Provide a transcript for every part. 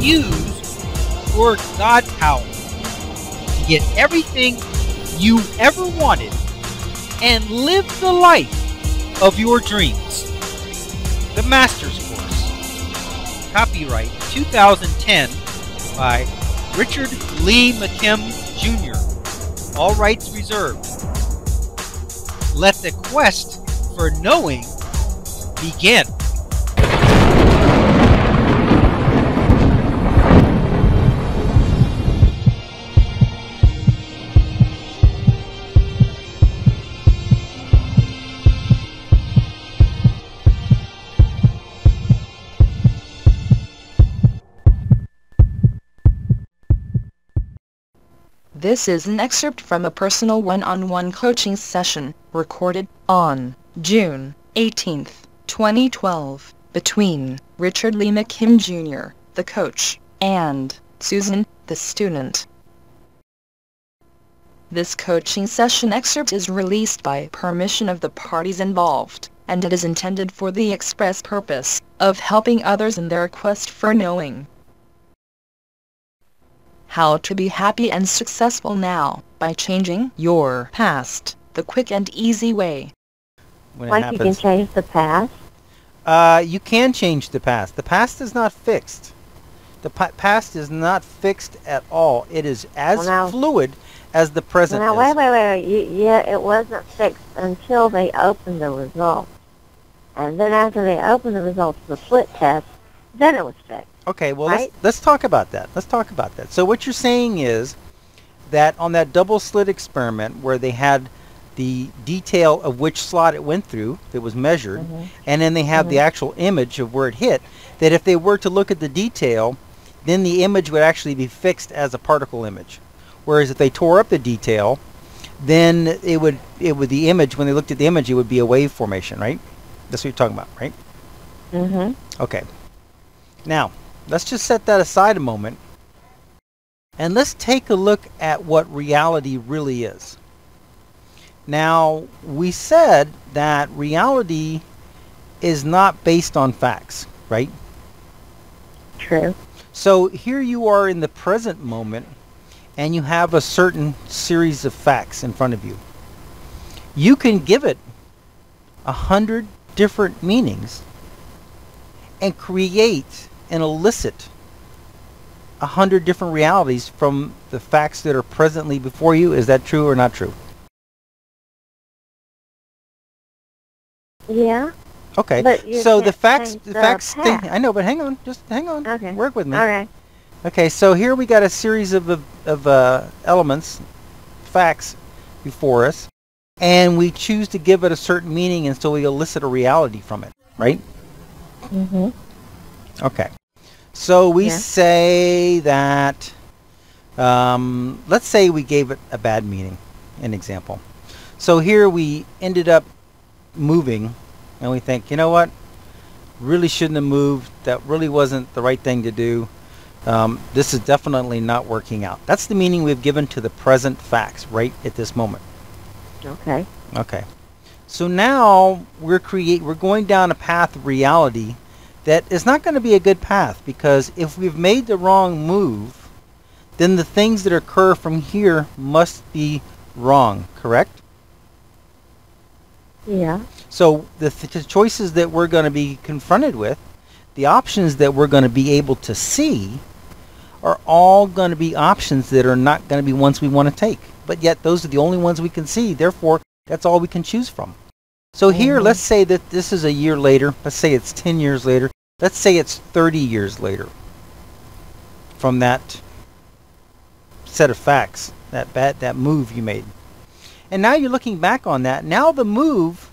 use your God power to get everything you ever wanted and live the life of your dreams. The Master's Course. Copyright 2010 by Richard Lee McKim Jr. All rights reserved. Let the quest for knowing begin. This is an excerpt from a personal one-on-one coaching session, recorded on June 18, 2012, between Richard Lee McKim Jr., the coach, and Susan, the student. This coaching session excerpt is released by permission of the parties involved, and it is intended for the express purpose of helping others in their quest for knowing. How to be happy and successful now, by changing your past, the quick and easy way. Like you can change the past? You can change the past. The past is not fixed. The past is not fixed at all. It is as fluid as the present is. Wait. Yeah, it wasn't fixed until they opened the results. And then after they opened the results of the split test, then it was fixed. Okay, well, right? let's talk about that. Let's talk about that. So what you're saying is that on that double slit experiment where they had the detail of which slot it went through that was measured, and then they have the actual image of where it hit, that if they were to look at the detail, then the image would actually be fixed as a particle image. Whereas if they tore up the detail, then it would the image, when they looked at the image, it would be a wave formation, right? That's what you're talking about, right? Okay. Now, let's just set that aside a moment, and let's take a look at what reality really is. Now, we said that reality is not based on facts, right? True. So here you are in the present moment, and you have a certain series of facts in front of you. You can give it 100 different meanings and create and elicit 100 different realities from the facts that are presently before you. Is that true or not true? Yeah. Okay. So the facts thing, I know, but hang on, just hang on. Okay. Work with me. All right. Okay, so here we got a series of elements, facts before us, and we choose to give it a certain meaning, and so we elicit a reality from it, right? Okay. So we say that, let's say we gave it a bad meaning, an example. So here we ended up moving, and we think, you know what, really shouldn't have moved, that really wasn't the right thing to do, this is definitely not working out. That's the meaning we've given to the present facts right at this moment. Okay. Okay. So now we're going down a path of reality that is not going to be a good path, because if we've made the wrong move, then the things that occur from here must be wrong, correct? Yeah. So the choices that we're going to be confronted with, the options that we're going to be able to see, are all going to be options that are not going to be ones we want to take. But yet those are the only ones we can see. Therefore, that's all we can choose from. So here, let's say that this is a year later. Let's say it's 10 years later. Let's say it's 30 years later from that set of facts, that move you made. And now you're looking back on that. Now the move,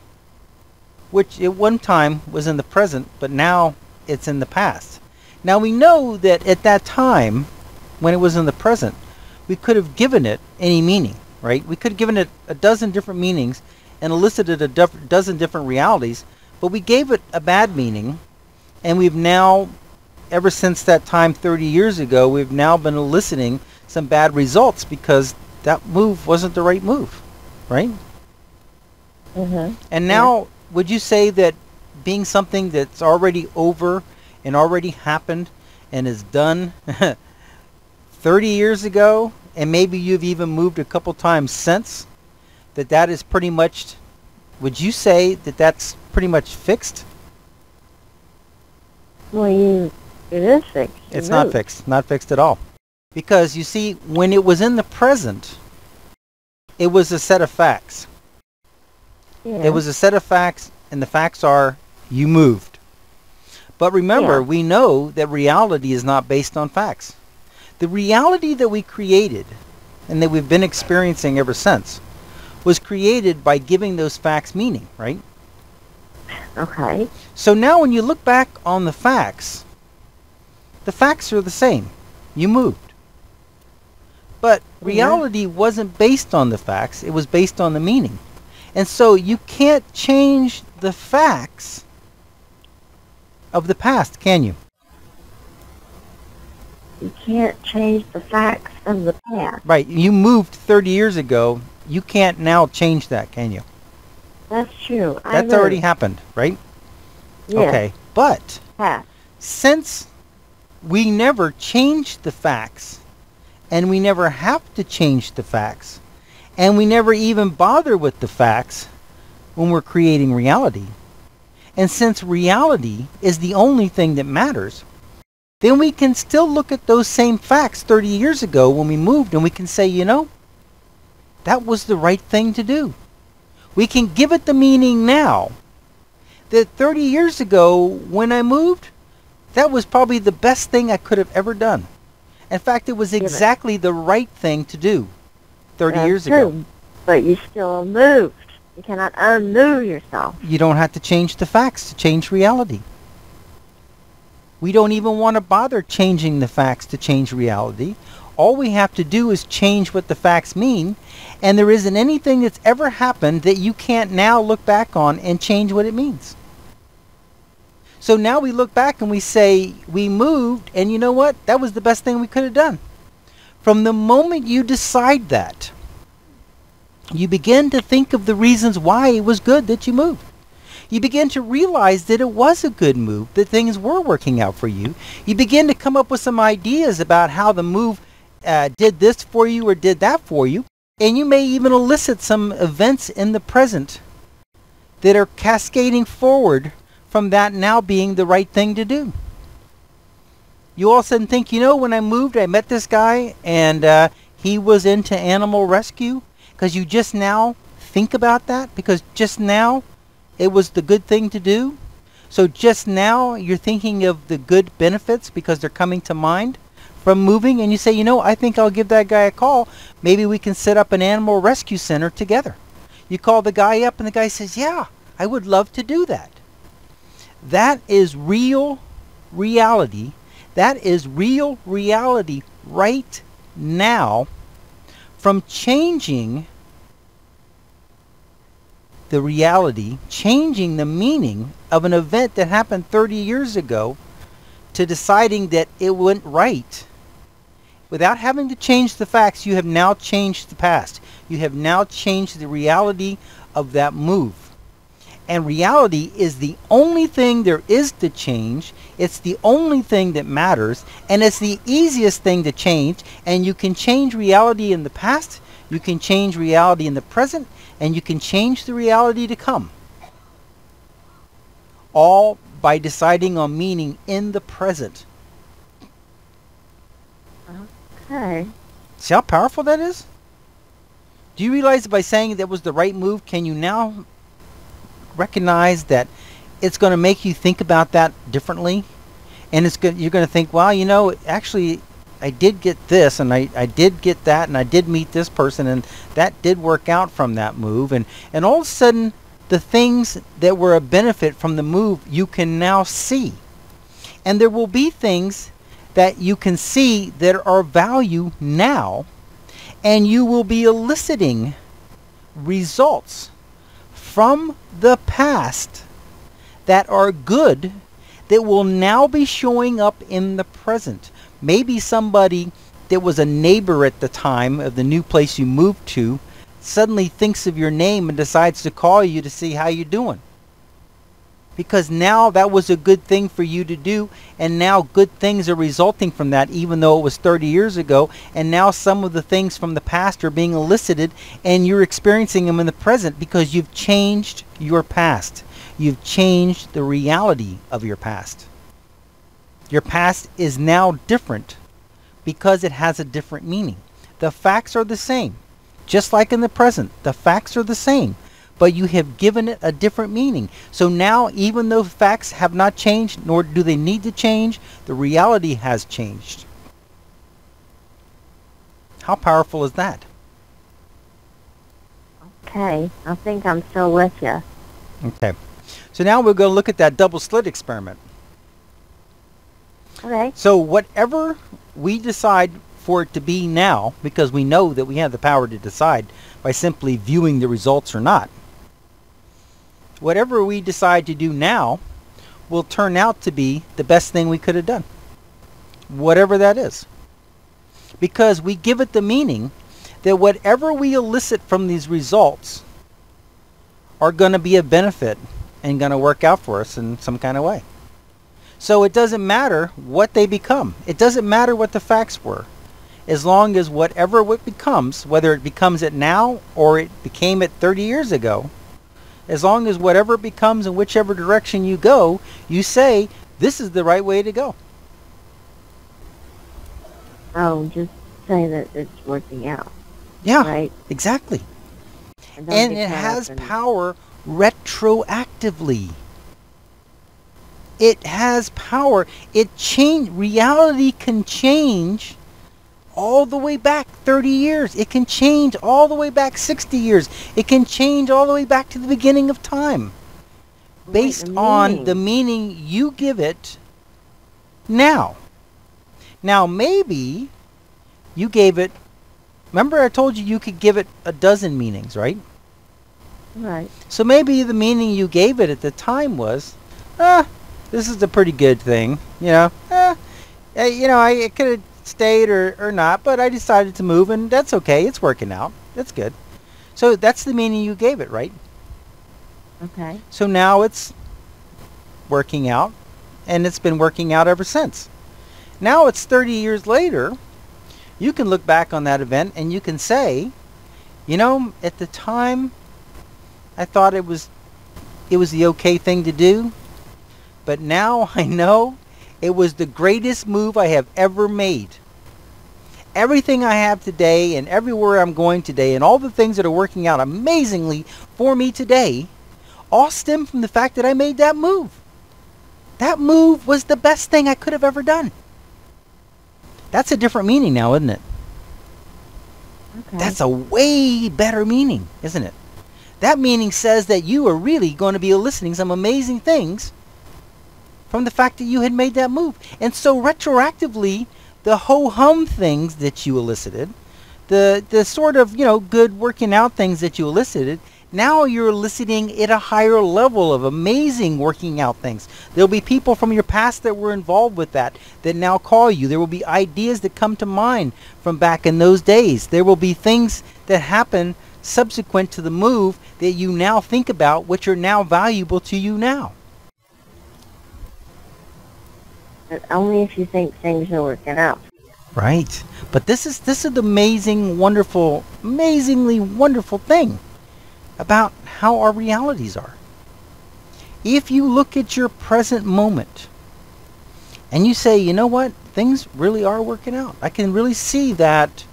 which at one time was in the present, but now it's in the past. Now we know that at that time, when it was in the present, we could have given it any meaning, right? We could have given it a dozen different meanings and elicited a dozen different realities, but we gave it a bad meaning, and we've now, ever since that time 30 years ago, we've now been eliciting some bad results because that move wasn't the right move, right? And now, would you say that being something that's already over and already happened and is done 30 years ago, and maybe you've even moved a couple times since, that is pretty much, would you say that that's pretty much fixed? Well, it is fixed. It's not fixed. Not fixed at all. Because, you see, when it was in the present, it was a set of facts. Yeah. It was a set of facts, and the facts are, you moved. But remember, we know that reality is not based on facts. The reality that we created, and that we've been experiencing ever since, was created by giving those facts meaning, right? Okay. So now when you look back on the facts are the same. You moved. But reality wasn't based on the facts. It was based on the meaning. And so you can't change the facts of the past, can you? You can't change the facts of the past. Right. You moved 30 years ago. You can't now change that, can you? That's true. That's already happened, right? Yes. Okay. But Past. since we never changed the facts, and we never have to change the facts, and we never even bother with the facts when we're creating reality, and since reality is the only thing that matters, then we can still look at those same facts 30 years ago when we moved, and we can say, you know, that was the right thing to do. We can give it the meaning now that 30 years ago when I moved, that was probably the best thing I could have ever done. In fact, it was exactly the right thing to do 30 years ago. But you still moved. You cannot unmove yourself. You don't have to change the facts to change reality. We don't even want to bother changing the facts to change reality. All we have to do is change what the facts mean, and there isn't anything that's ever happened that you can't now look back on and change what it means. So now we look back and we say, we moved, and you know what? That was the best thing we could have done. From the moment you decide that, you begin to think of the reasons why it was good that you moved. You begin to realize that it was a good move, that things were working out for you. You begin to come up with some ideas about how the move did this for you or did that for you. And you may even elicit some events in the present that are cascading forward from that now being the right thing to do. You all of a sudden think, you know, when I moved, I met this guy and he was into animal rescue. Because you just now think about that, because just now it was the good thing to do. So just now you're thinking of the good benefits because they're coming to mind from moving, and you say, you know, I think I'll give that guy a call. Maybe we can set up an animal rescue center together. You call the guy up and the guy says, yeah, I would love to do that. That is real reality. That is real reality right now from changing the reality, changing the meaning of an event that happened 30 years ago to deciding that it went right. Without having to change the facts, you have now changed the past. You have now changed the reality of that move. And reality is the only thing there is to change. It's the only thing that matters. And it's the easiest thing to change. And you can change reality in the past. You can change reality in the present. And you can change the reality to come. All by deciding on meaning in the present. Okay. See how powerful that is? Do you realize that by saying that was the right move, can you now recognize that it's going to make you think about that differently? And you're going to think, well, you know, actually, I did get this, and I did get that, and I did meet this person, and that did work out from that move. And all of a sudden, the things that were a benefit from the move, you can now see. And there will be things that you can see that are value now, and you will be eliciting results from the past that are good that will now be showing up in the present. Maybe somebody that was a neighbor at the time of the new place you moved to suddenly thinks of your name and decides to call you to see how you're doing. because now that was a good thing for you to do, and now good things are resulting from that, even though it was 30 years ago, and now some of the things from the past are being elicited, and you're experiencing them in the present because you've changed your past. You've changed the reality of your past. Your past is now different because it has a different meaning. The facts are the same. Just like in the present, the facts are the same, but you have given it a different meaning. So now, even though facts have not changed, nor do they need to change, the reality has changed. How powerful is that? Okay, I think I'm still with you. Okay. So now we're going to look at that double slit experiment. Okay. So whatever we decide for it to be now, because we know that we have the power to decide by simply viewing the results or not, whatever we decide to do now will turn out to be the best thing we could have done, whatever that is, because we give it the meaning that whatever we elicit from these results are going to be a benefit and going to work out for us in some kind of way. So it doesn't matter what they become. It doesn't matter what the facts were. As long as whatever it becomes, whether it becomes it now or it became it 30 years ago, as long as whatever it becomes in whichever direction you go, you say, this is the right way to go. Oh, just say that it's working out. Yeah, right? Exactly. And it has power retroactively. It has power. Reality can change all the way back 30 years. It can change all the way back 60 years. It can change all the way back to the beginning of time. Based on the meaning you give it now. Now maybe you gave it, remember I told you could give it a dozen meanings, right? Right. So maybe the meaning you gave it at the time was, this is a pretty good thing, I could have stayed or not, but I decided to move, and that's okay. It's working out. That's good. So that's the meaning you gave it, right? Okay. So now it's working out, and it's been working out ever since. Now it's 30 years later. You can look back on that event and you can say, at the time I thought it was the okay thing to do, but now I know it was the greatest move I have ever made. Everything I have today and everywhere I'm going today and all the things that are working out amazingly for me today all stem from the fact that I made that move. That move was the best thing I could have ever done. That's a different meaning now, isn't it? Okay. That's a way better meaning, isn't it? That meaning says that you are really going to be eliciting some amazing things from the fact that you had made that move. And so retroactively, the ho-hum things that you elicited, the sort of, good working out things that you elicited, now you're eliciting at a higher level of amazing working out things. There'll be people from your past that were involved with that now call you. There will be ideas that come to mind from back in those days. There will be things that happen subsequent to the move that you now think about, which are now valuable to you now. But only if you think things are working out. Right. But this is the amazingly wonderful thing about how our realities are. If you look at your present moment and you say, you know what, things really are working out. I can really see that,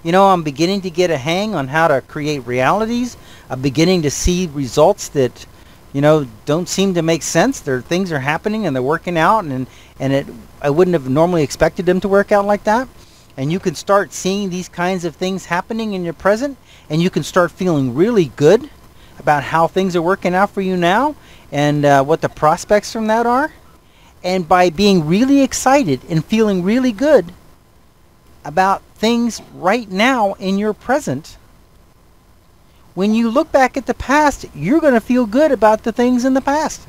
I'm beginning to get a hang on how to create realities. I'm beginning to see results that, don't seem to make sense. Things are happening and they're working out, and I wouldn't have normally expected them to work out like that. And you can start seeing these kinds of things happening in your present, and you can start feeling really good about how things are working out for you now and what the prospects from that are. And by being really excited and feeling really good about things right now in your present, when you look back at the past, you're going to feel good about the things in the past.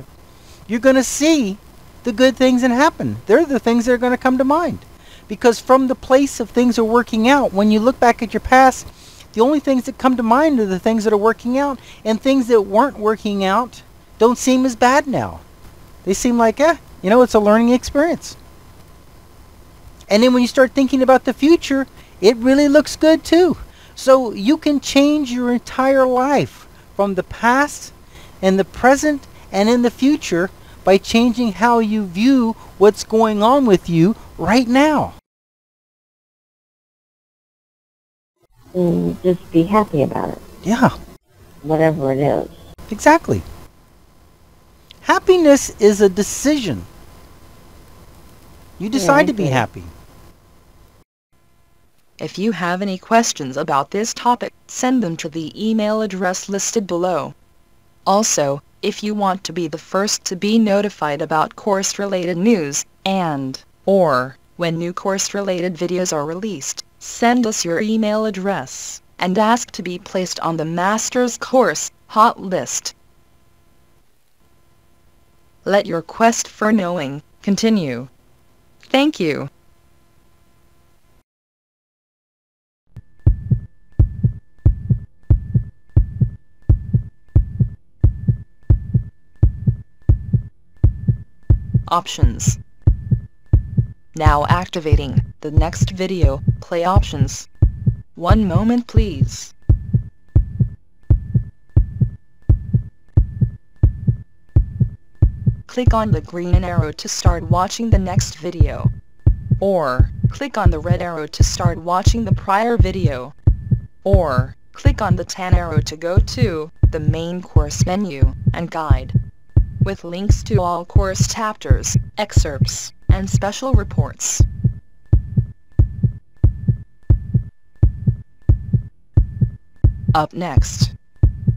You're going to see the good things that happen. They're the things that are going to come to mind. Because from the place of things are working out, when you look back at your past, the only things that come to mind are the things that are working out, and things that weren't working out don't seem as bad now. They seem like, it's a learning experience. And then when you start thinking about the future, it really looks good too. So you can change your entire life from the past and the present and in the future by changing how you view what's going on with you right now. And just be happy about it. Yeah. Whatever it is. Exactly. Happiness is a decision. You decide to be happy. If you have any questions about this topic, send them to the email address listed below. Also, if you want to be the first to be notified about course-related news, or when new course-related videos are released, send us your email address, and ask to be placed on the Master's Course hot list. Let your quest for knowing continue. Thank you. Options. Now activating the next video, play options. 1 moment please. Click on the green arrow to start watching the next video. Or, click on the red arrow to start watching the prior video. Or, click on the tan arrow to go to the main course menu and guide, with links to all course chapters, excerpts, and special reports. Up next,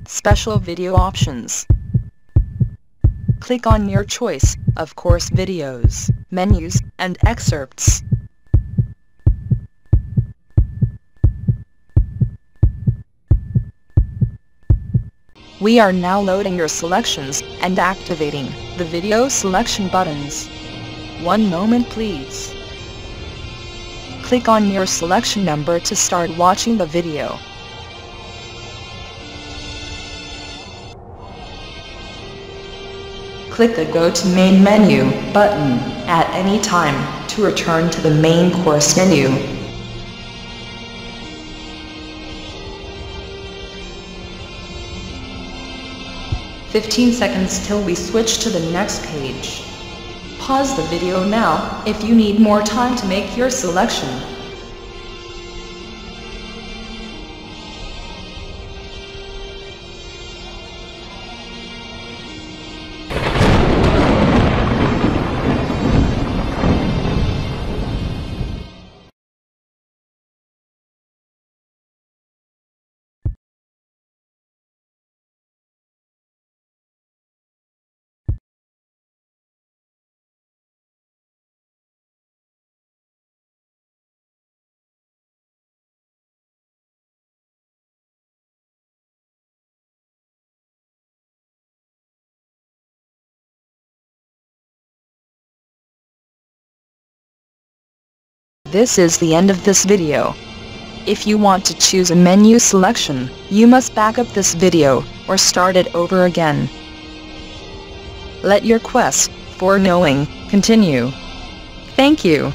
special video options. Click on your choice of course videos, menus, and excerpts. We are now loading your selections and activating the video selection buttons. 1 moment please. Click on your selection number to start watching the video. Click the Go to Main Menu button at any time to return to the main course menu. "15 seconds till we switch to the next page." Pause the video now if you need more time to make your selection. This is the end of this video. If you want to choose a menu selection, you must back up this video, or start it over again. Let your quest for knowing continue. Thank you.